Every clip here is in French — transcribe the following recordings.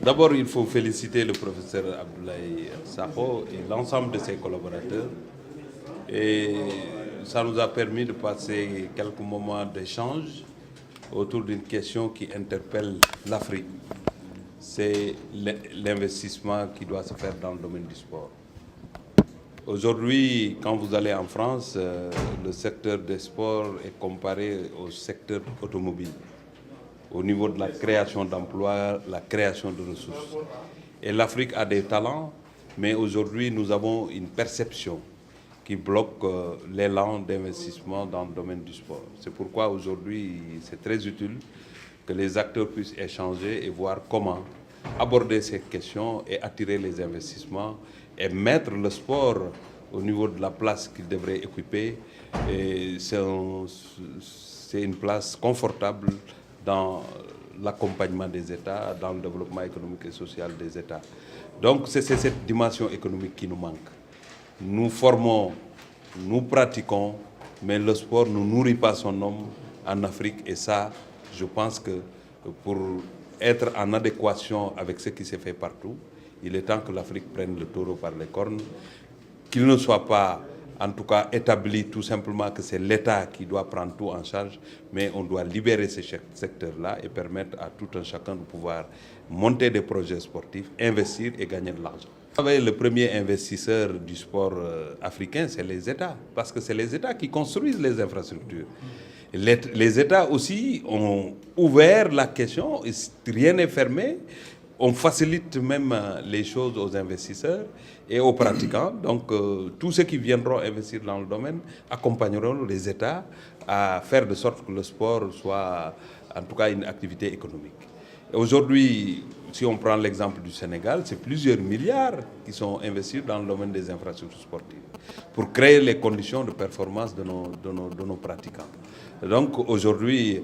D'abord, il faut féliciter le professeur Abdoulaye Sakho et l'ensemble de ses collaborateurs. Et ça nous a permis de passer quelques moments d'échange autour d'une question qui interpelle l'Afrique. C'est l'investissement qui doit se faire dans le domaine du sport. Aujourd'hui, quand vous allez en France, le secteur des sports est comparé au secteur automobile, au niveau de la création d'emplois, la création de ressources. Et l'Afrique a des talents, mais aujourd'hui, nous avons une perception qui bloque l'élan d'investissement dans le domaine du sport. C'est pourquoi aujourd'hui, c'est très utile que les acteurs puissent échanger et voir comment aborder ces questions et attirer les investissements et mettre le sport au niveau de la place qu'il devrait occuper. C'est une place confortable dans l'accompagnement des États, dans le développement économique et social des États. Donc c'est cette dimension économique qui nous manque. Nous formons, nous pratiquons, mais le sport ne nourrit pas son homme en Afrique. Et ça, je pense que pour être en adéquation avec ce qui s'est fait partout, il est temps que l'Afrique prenne le taureau par les cornes, qu'il ne soit pas, en tout cas, établi tout simplement que c'est l'État qui doit prendre tout en charge, mais on doit libérer ces secteurs-là et permettre à tout un chacun de pouvoir monter des projets sportifs, investir et gagner de l'argent. Le premier investisseur du sport africain, c'est les États, parce que c'est les États qui construisent les infrastructures. Les États aussi ont ouvert la question, rien n'est fermé. On facilite même les choses aux investisseurs et aux pratiquants. Donc, tous ceux qui viendront investir dans le domaine accompagneront les États à faire de sorte que le sport soit, en tout cas, une activité économique. Aujourd'hui, si on prend l'exemple du Sénégal, c'est plusieurs milliards qui sont investis dans le domaine des infrastructures sportives pour créer les conditions de performance de nos pratiquants. Donc, aujourd'hui,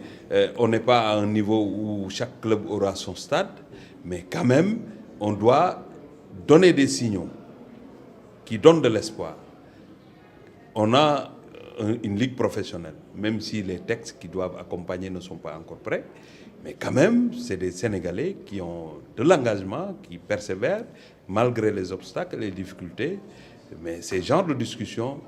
on n'est pas à un niveau où chaque club aura son stade, mais quand même, on doit donner des signaux qui donnent de l'espoir. On a une ligue professionnelle, même si les textes qui doivent accompagner ne sont pas encore prêts, mais quand même, c'est des Sénégalais qui ont de l'engagement, qui persévèrent, malgré les obstacles et les difficultés. Mais ces genres de discussions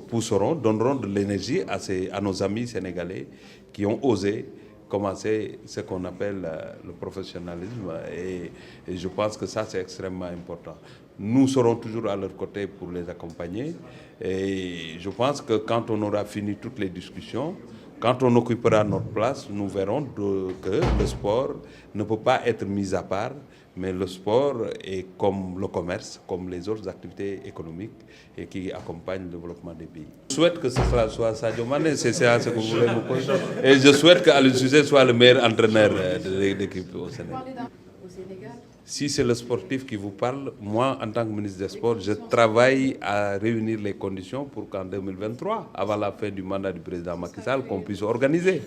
pousseront, donneront de l'énergie à nos amis sénégalais qui ont osé commencer ce qu'on appelle le professionnalisme et je pense que ça c'est extrêmement important. Nous serons toujours à leur côté pour les accompagner et je pense que quand on aura fini toutes les discussions, quand on occupera notre place, nous verrons que le sport ne peut pas être mis à part, mais le sport est comme le commerce, comme les autres activités économiques et qui accompagnent le développement des pays. Je souhaite que ce soit Sadio Mané, c'est ce que vous voulez me poser. Et je souhaite qu'Aliou Cissé soit le meilleur entraîneur de l'équipe au Sénégal. Si c'est le sportif qui vous parle, moi, en tant que ministre des Sports, je travaille à réunir les conditions pour qu'en 2023, avant la fin du mandat du président Macky Sall, qu'on puisse organiser.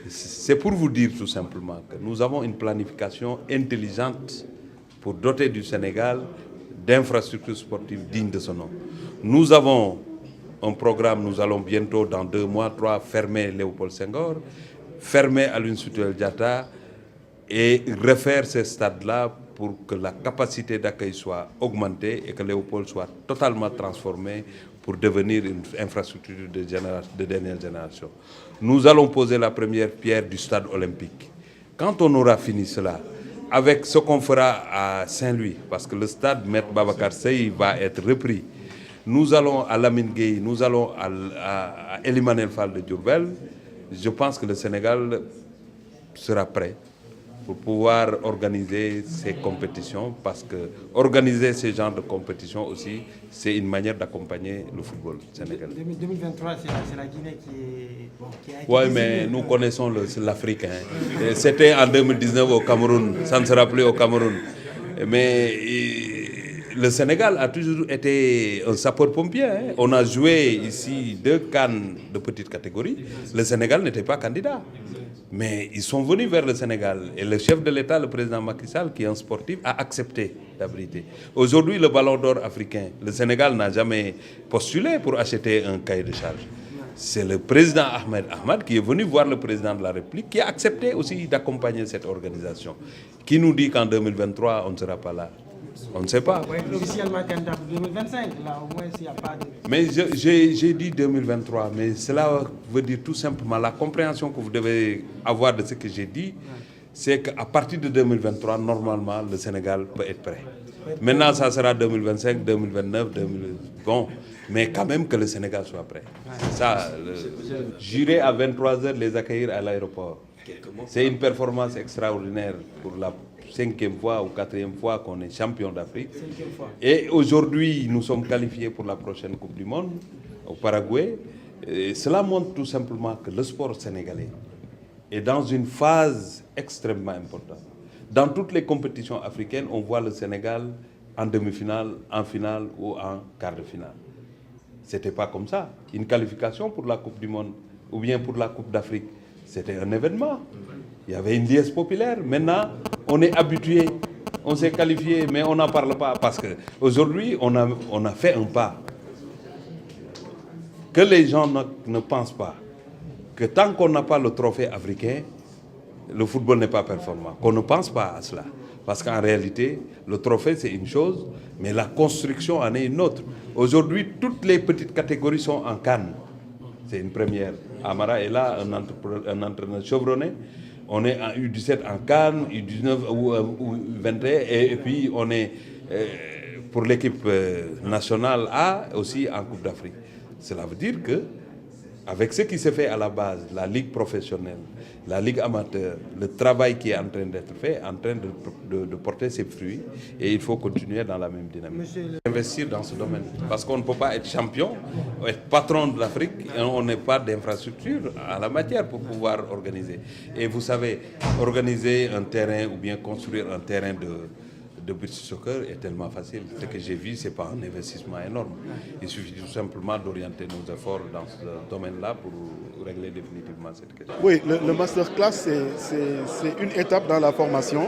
C'est pour vous dire tout simplement que nous avons une planification intelligente pour doter du Sénégal d'infrastructures sportives dignes de ce nom. Nous avons un programme, nous allons bientôt, dans 2 mois, 3, fermer Léopold Senghor, fermer Aline Sitoé Diatta et refaire ces stades-là pour que la capacité d'accueil soit augmentée et que Léopold soit totalement transformé pour devenir une infrastructure de dernière génération. Nous allons poser la première pierre du stade olympique. Quand on aura fini cela, avec ce qu'on fera à Saint-Louis, parce que le stade Maître Babacar Seye va être repris, nous allons à Lamine Gueye, nous allons à Elimane Fall de Diourbel, je pense que le Sénégal sera prêt pour pouvoir organiser ces compétitions, parce que organiser ces genres de compétitions aussi, c'est une manière d'accompagner le football sénégalais. 2023, c'est la Guinée qui a été... Oui, mais nous connaissons l'Afrique. C'était en 2019 au Cameroun, ça ne sera plus au Cameroun. Mais le Sénégal a toujours été un sapeur-pompier. On a joué ici 2 CAN de petite catégorie. Le Sénégal n'était pas candidat. Mais ils sont venus vers le Sénégal. Et le chef de l'État, le président Macky Sall, qui est un sportif, a accepté d'abriter. Aujourd'hui, le Ballon d'Or africain, le Sénégal n'a jamais postulé pour acheter un cahier de charge. c'est le président Ahmed Ahmad qui est venu voir le président de la République, qui a accepté aussi d'accompagner cette organisation. Qui nous dit qu'en 2023, on ne sera pas là? On ne sait pas. Ouais, officiellement candidat pour 2025, là au moins s'il n'y a pas de... Mais j'ai dit 2023, mais cela veut dire tout simplement la compréhension que vous devez avoir de ce que j'ai dit, c'est qu'à partir de 2023, normalement, le Sénégal peut être prêt. Maintenant, ça sera 2025, 2029, 2000... Bon, mais quand même que le Sénégal soit prêt. Ça, j'irai à 23h les accueillir à l'aéroport. C'est une performance extraordinaire pour la 5e fois ou 4e fois qu'on est champion d'Afrique. Et aujourd'hui, nous sommes qualifiés pour la prochaine Coupe du Monde au Paraguay. Et cela montre tout simplement que le sport sénégalais est dans une phase extrêmement importante. Dans toutes les compétitions africaines, on voit le Sénégal en demi-finale, en finale ou en quart de finale. Ce n'était pas comme ça. Une qualification pour la Coupe du Monde ou bien pour la Coupe d'Afrique, c'était un événement. Il y avait une liesse populaire. Maintenant, on est habitué, on s'est qualifié, mais on n'en parle pas parce qu'aujourd'hui, on a fait un pas. Que les gens ne pensent pas que tant qu'on n'a pas le trophée africain, le football n'est pas performant. Qu'on ne pense pas à cela. Parce qu'en réalité, le trophée, c'est une chose, mais la construction en est une autre. Aujourd'hui, toutes les petites catégories sont en CAN. C'est une première. Amara est là, un entraîneur chevronné. On est en U17 en CAN, U19 ou U21, et puis on est pour l'équipe nationale A aussi en Coupe d'Afrique. Cela veut dire que avec ce qui se fait à la base, la ligue professionnelle, la ligue amateur, le travail qui est en train d'être fait, en train de porter ses fruits, et il faut continuer dans la même dynamique. Investir dans ce domaine, parce qu'on ne peut pas être champion, être patron de l'Afrique, et on n'a pas d'infrastructure à la matière pour pouvoir organiser. Et vous savez, organiser un terrain ou bien construire un terrain de beach soccer est tellement facile. Ce que j'ai vu, ce n'est pas un investissement énorme. Il suffit tout simplement d'orienter nos efforts dans ce domaine-là pour régler définitivement cette question. Oui, le masterclass, c'est une étape dans la formation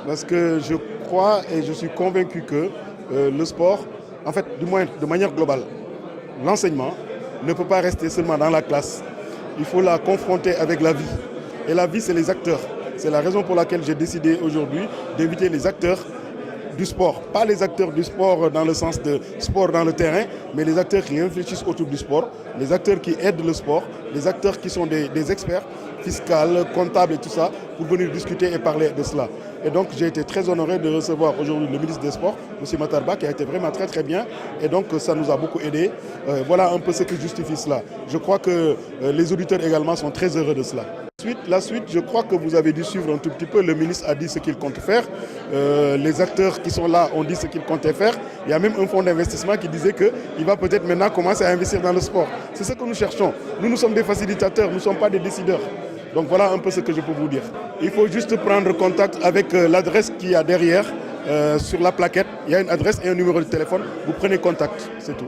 parce que je crois et je suis convaincu que le sport, en fait, du moins de manière globale, l'enseignement ne peut pas rester seulement dans la classe. Il faut la confronter avec la vie. Et la vie, c'est les acteurs. C'est la raison pour laquelle j'ai décidé aujourd'hui d'inviter les acteurs du sport. Pas les acteurs du sport dans le sens de sport dans le terrain, mais les acteurs qui réfléchissent autour du sport, les acteurs qui aident le sport, les acteurs qui sont des experts fiscaux, comptables et tout ça, pour venir discuter et parler de cela. Et donc j'ai été très honoré de recevoir aujourd'hui le ministre des Sports, M. Matarba, qui a été vraiment très très bien. Et donc ça nous a beaucoup aidé. Voilà un peu ce qui justifie cela. Je crois que les auditeurs également sont très heureux de cela. La suite, je crois que vous avez dû suivre un tout petit peu. Le ministre a dit ce qu'il compte faire. Les acteurs qui sont là ont dit ce qu'ils comptaient faire. Il y a même un fonds d'investissement qui disait qu'il va peut-être maintenant commencer à investir dans le sport. C'est ce que nous cherchons. Nous sommes des facilitateurs, nous ne sommes pas des décideurs. Donc voilà un peu ce que je peux vous dire. Il faut juste prendre contact avec l'adresse qu'il y a derrière sur la plaquette. Il y a une adresse et un numéro de téléphone. Vous prenez contact, c'est tout.